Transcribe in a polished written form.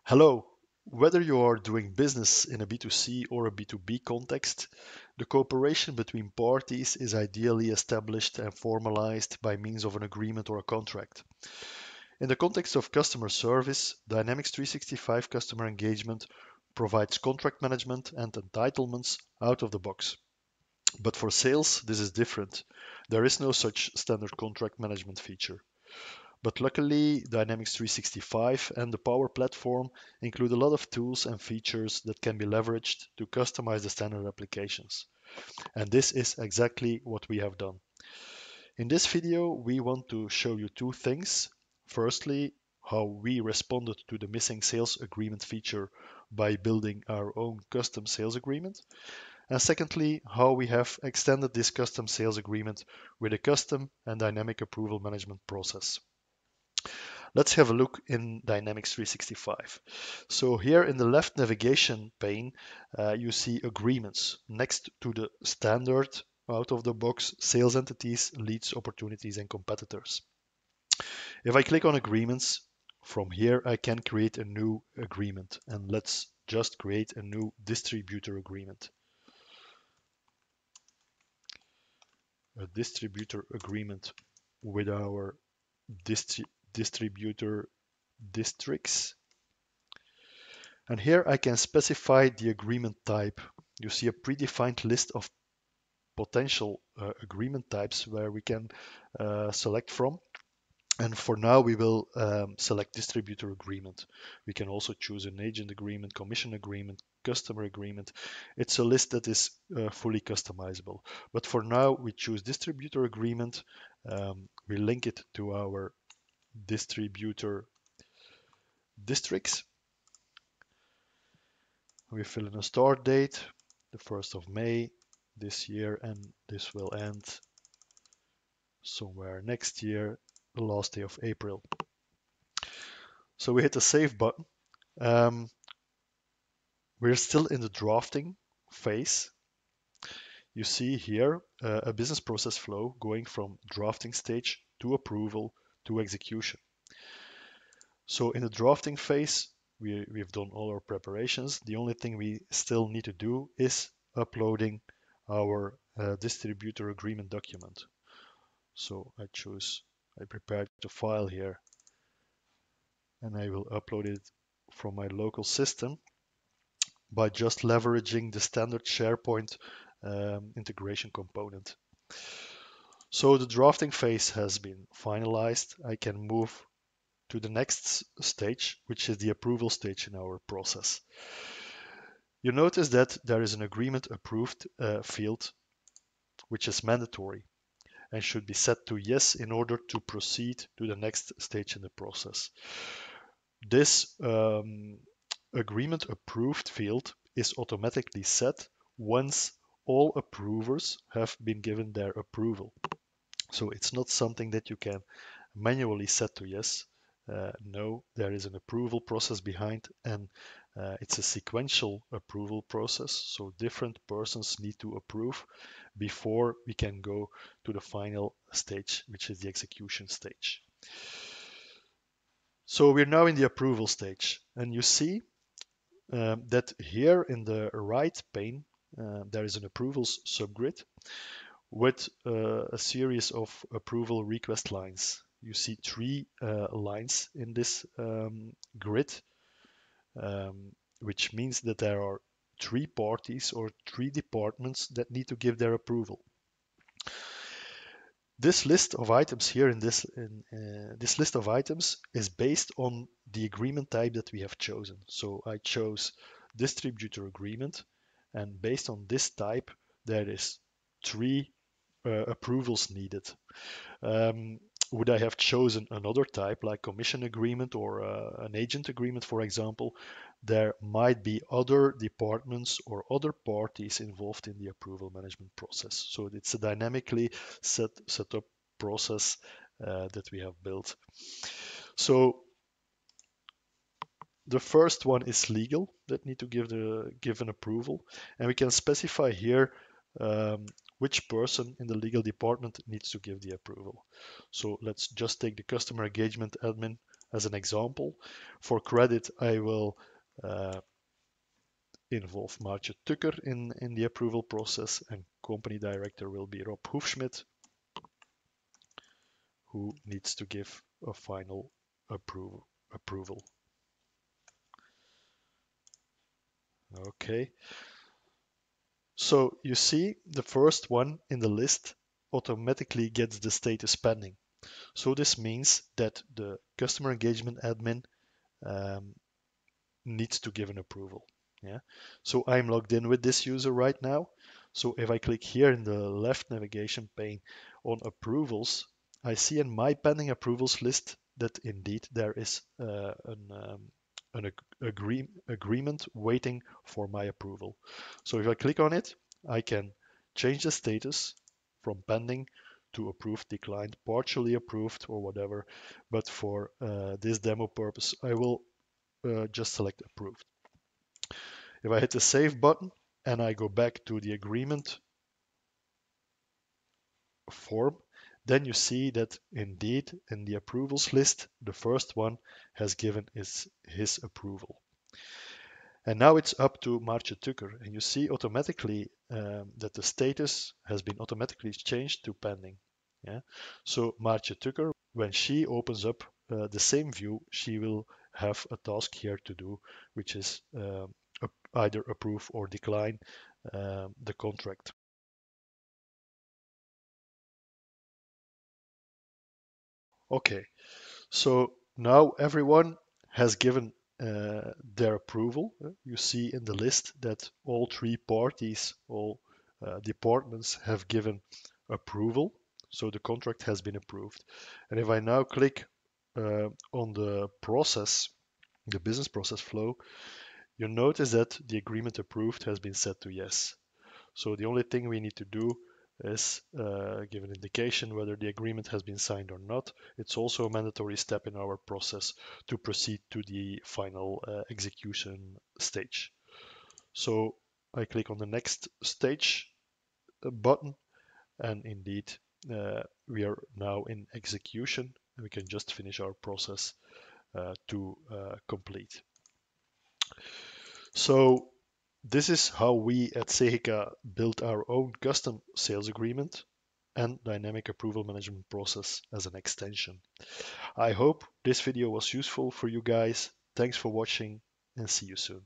Hello. Whether you are doing business in a B2C or a B2B context, the cooperation between parties is ideally established and formalized by means of an agreement or a contract. In the context of customer service, Dynamics 365 Customer Engagement provides contract management and entitlements out of the box. But for sales, this is different. There is no such standard contract management feature. But luckily, Dynamics 365 and the Power Platform include a lot of tools and features that can be leveraged to customize the standard applications. And this is exactly what we have done. In this video, we want to show you two things. Firstly, how we responded to the missing sales agreement feature by building our own custom sales agreement. And secondly, how we have extended this custom sales agreement with a custom and dynamic approval management process. Let's have a look in Dynamics 365. So here in the left navigation pane, you see agreements next to the standard out of the box sales entities, leads, opportunities, and competitors. If I click on agreements, from here I can create a new agreement, and let's just create a new distributor agreement. A distributor agreement with our distributor districts. And here I can specify the agreement type. You see a predefined list of potential agreement types where we can select from. And for now, we will select distributor agreement. We can also choose an agent agreement, commission agreement, customer agreement. It's a list that is fully customizable. But for now, we choose distributor agreement. We link it to our distributor districts. We fill in a start date, the 1st of May this year, and this will end somewhere next year, the last day of April. So we hit the save button. We're still in the drafting phase. You see here a business process flow going from drafting stage to approval to execution. So in the drafting phase, we've done all our preparations. The only thing we still need to do is uploading our distributor agreement document. So I prepared the file here, and I will upload it from my local system by just leveraging the standard SharePoint integration component. So the drafting phase has been finalized. I can move to the next stage, which is the approval stage in our process. You notice that there is an agreement approved field, which is mandatory and should be set to yes in order to proceed to the next stage in the process. This agreement approved field is automatically set once all approvers have been given their approval. So it's not something that you can manually set to yes. No, there is an approval process behind, and it's a sequential approval process. So different persons need to approve before we can go to the final stage, which is the execution stage. So we're now in the approval stage, and you see that here in the right pane, there is an approvals subgrid with a series of approval request lines. You see three lines in this grid, which means that there are three parties or three departments that need to give their approval. This list of items here this list of items is based on the agreement type that we have chosen. So I chose distributor agreement, and based on this type, there is three approvals needed. Would I have chosen another type like commission agreement or an agent agreement, for example, there might be other departments or other parties involved in the approval management process. So it's a dynamically set up process that we have built. So the first one is legal that need to give an approval, and we can specify here which person in the legal department needs to give the approval. So let's just take the customer engagement admin as an example. For credit, I will involve Maartje Tucker in the approval process, and company director will be Rob Hoefschmidt, who needs to give a final approval. Okay. So you see the first one in the list automatically gets the status pending. So this means that the customer engagement admin needs to give an approval. Yeah. So I'm logged in with this user right now. So if I click here in the left navigation pane on approvals, I see in my pending approvals list that indeed there is an agreement waiting for my approval. So if I click on it, I can change the status from pending to approved, declined, partially approved, or whatever. But for this demo purpose, I will just select approved. If I hit the save button and I go back to the agreement form, then you see that indeed in the approvals list, the first one has given his approval. And now it's up to Maartje Tucker, and you see automatically that the status has been automatically changed to pending. Yeah. So Maartje Tucker, when she opens up the same view, she will have a task here to do, which is either approve or decline the contract. Okay, so now everyone has given their approval. You see in the list that all three parties, all departments have given approval. So the contract has been approved. And if I now click on the process, the business process flow, you'll notice that the agreement approved has been set to yes. So the only thing we need to do is give an indication whether the agreement has been signed or not. It's also a mandatory step in our process to proceed to the final execution stage. So I click on the next stage button, and indeed we are now in execution, and we can just finish our process to complete. So this is how we at Cehica built our own custom sales agreement and dynamic approval management process as an extension. I hope this video was useful for you guys. Thanks for watching and see you soon.